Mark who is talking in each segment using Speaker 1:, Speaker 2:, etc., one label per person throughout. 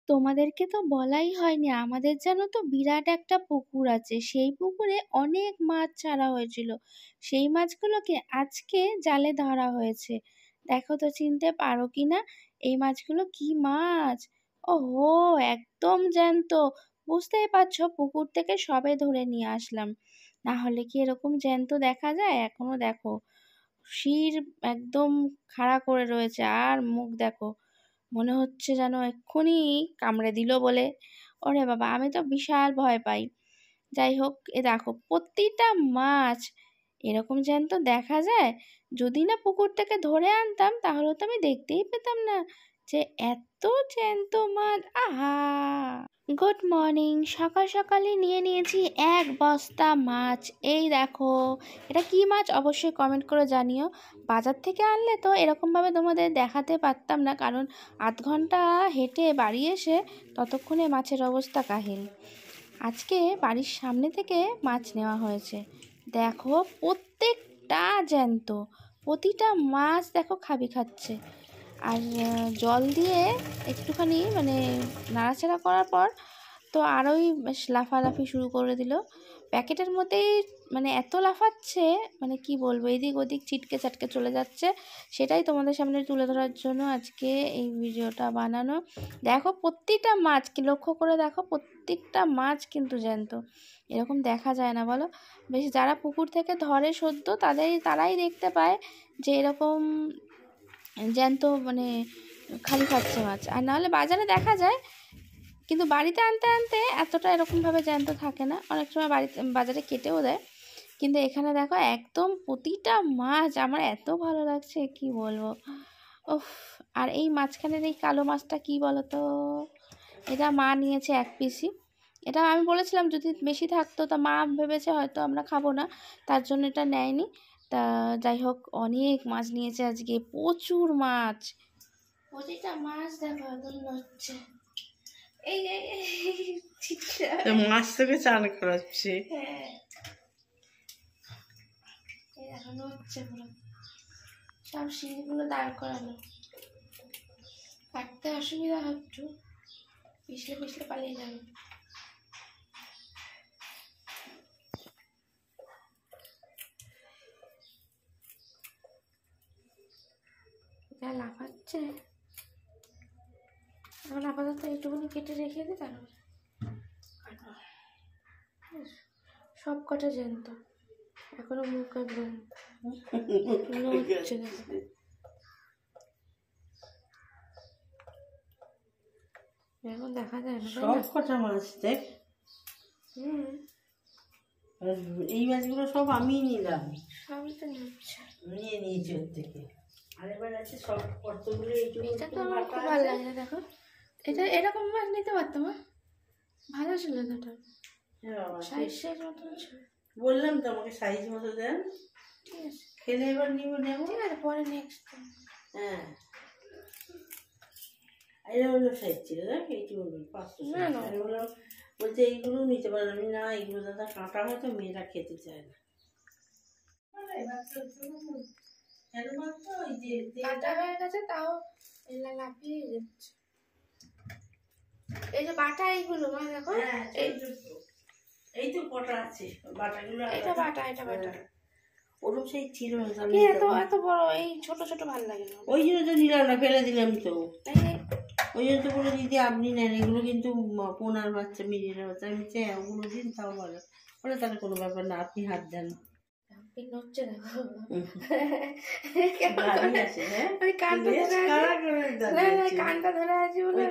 Speaker 1: তোমাদেরকে তো বলাই হয়নি, আমাদের জানো তো বিরাট একটা পুকুর আছে। সেই পুকুরে অনেক মাছ ছাড়া হয়েছিল। সেই মাছগুলোকে আজকে জালে ধরা হয়েছে। দেখো তো চিনতে পারো কি না এই মাছগুলো কি মাছ? ওহো, একদম জ্যান্ত। বুঝতেই পারছো পুকুর থেকে সবে ধরে নিয়ে আসলাম, না হলে কি এরকম জ্যান্ত দেখা যায়? এখনো দেখো শির একদম খাড়া করে রয়েছে, আর মুখ দেখো, মনে হচ্ছে যেন এক্ষুনি কামড়ে দিল বলে। ওরে বাবা, আমি তো বিশাল ভয় পাই। যাই হোক, এ দেখো প্রতিটা মাছ এরকম জ্যান্ত দেখা যায়। যদি না পুকুর থেকে ধরে আনতাম তাহলে তো আমি দেখতেই পেতাম না যে এত জ্যান্ত মাছ। আহা! Good morning. সকাল সকালই নিয়ে নিয়েছি এক বস্তা মাছ। এই দেখো, এটা কি মাছ অবশ্যই কমেন্ট করে জানিও। বাজার থেকে আনলে তো এরকমভাবে তোমাদের দেখাতে পারতাম না, কারণ আধ ঘন্টা হেঁটে বাড়ি এসে ততক্ষণে মাছের অবস্থা কাহিল। আজকে বাড়ির সামনে থেকে মাছ নেওয়া হয়েছে। দেখো প্রত্যেকটা জ্যান্ত, প্রতিটা মাছ দেখো খাবি খাচ্ছে। আর জল দিয়ে একটুখানি নাড়াচাড়া করার পর তো আরোই বেশ লাফালাফি শুরু করে দিল। প্যাকেটের মধ্যেই এত লাফাচ্ছে, কি বলবো, এদিক ওদিক চিটকে চাটকে চলে যাচ্ছে। সেটাই তোমাদের সামনে তুলে ধরার জন্য আজকে এই ভিডিওটা বানানো। দেখো প্রত্যেকটা মাছ কি লক্ষ্য করে দেখো, প্রত্যেকটা মাছ কিন্তু জ্যান্ত। এরকম দেখা যায় না বলো? বেশ যারা পুকুর থেকে ধরে সদ্য তারাই দেখতে পায় যে এরকম জ্যান্ত খালি খাচ্ছে মাছ। আর নাহলে বাজারে দেখা যায়, কিন্তু বাড়িতে আনতে আনতে এতটা এরকমভাবে জ্যান্ত থাকে না। অনেক সময় বাজারে কেটেও দেয়, কিন্তু এখানে দেখো একদম প্রতিটা মাছ আমার এত ভালো লাগছে কি বলবো। উফ! আর এই মাঝখানের এই কালো মাছটা কি বলো তো? এটা মা নিয়েছে এক পিসি। এটা আমি বলেছিলাম যদি বেশি থাকতো, তা মা ভেবেছে হয়তো আমরা খাবো না, তার জন্য এটা নেয়নি। তা যাই হোক, অনেক মাছ নিয়েছে আজকে, প্রচুর মাছ। প্রতিটা মাছ দেখো একদম নড়ছে।
Speaker 2: মাছ থেকে চান করাচ্ছে।
Speaker 1: হ্যাঁ, এখন হচ্ছে পুরো সব সিঁড়িগুলো দাঁড় করানো, কাটতে অসুবিধা হচ্ছে, পিছলে পিছলে পালিয়ে যাবে। যা লাফাচ্ছে, এখন আপাতত একটুখানি কেটে রেখে দিই, তারপরে সব কটা জ্যান্ত, এখনো মুখ একদম হচ্ছে না। এখন দেখা যায় না
Speaker 2: সব কটা মাছ দেখ। এই মাছগুলো সব আমি নিলাম,
Speaker 1: সবই তো নিচ্ছে,
Speaker 2: নিয়ে নিয়েছি ওর থেকে। আর এবার আছে সব কতগুলো।
Speaker 1: এটা তো আমার খুব ভালো লাগে। দেখো এটা এরকম মাছ নিতে পারতাম, ভালো ছিল এটা, সাইজ মতন ছিল।
Speaker 2: বললাম তো আমাকে সাইজ মতো দেন,
Speaker 1: ঠিক আছে,
Speaker 2: খেলে এবার নেবো।
Speaker 1: ঠিক আছে, পরে নেক্সট।
Speaker 2: হ্যাঁ, এটা হলো সাইজ ছিল, দেখ এইটুকু 500। বললাম, বলছে এইগুলো নিতে পারেন। আমি না, এইগুলো দাদা কাঁটা হয়তো মেয়েরা খেতে চায় না।
Speaker 1: কাঁটা হয়ে গেছে, তাও লাফিয়ে যাচ্ছে। এই যে বাটা, এইগুলো দেখো,
Speaker 2: এই তো কটা আছে বাটাগুলো।
Speaker 1: এটা বাটা, এটা বাটা
Speaker 2: ওরকম সেই ছিল না।
Speaker 1: এত এত বড়, এই ছোট ছোট ভালো লাগে না,
Speaker 2: ওই জন্য তো নিলাম না, ফেলে দিলাম তো। ওই জন্য তো বলে দিদি আপনি নেন, এগুলো কিন্তু পোনার বাচ্চা, মিরিয়ের বাচ্চা। আমি চাই ওগুলো দিন, তাও ভালো বলে। তাহলে কোনো ব্যাপার না, আপনি হাত দেন।
Speaker 1: নড়ছে দেখো, কানটা ধরে আছে বলে,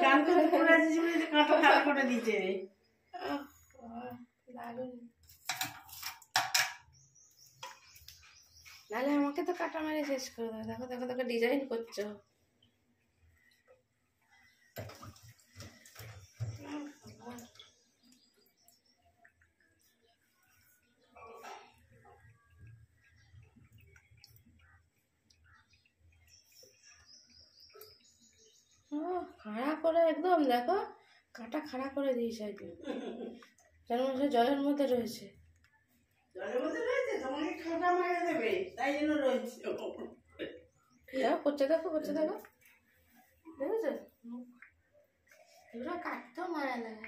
Speaker 2: কাঁটা খারাপ করে দিচ্ছে।
Speaker 1: নাহলে আমাকে তো কাটা মেরে শেষ করে দেয়। দেখো দেখো দেখো, ডিজাইন করছো। খাড়া করে একদম, দেখো কাটা খাড়া করে দিয়েছে একদম, যেন মনে হচ্ছে জলের মধ্যে রয়েছে।
Speaker 2: জলের মধ্যে রয়েছে, তোমাকে কাঁটা মেরে দেবে, তাই জন্য রয়েছে।
Speaker 1: করছে দেখো, করছে দেখো, দেখেছো? এগুলো কাটতেও মায়া লাগে।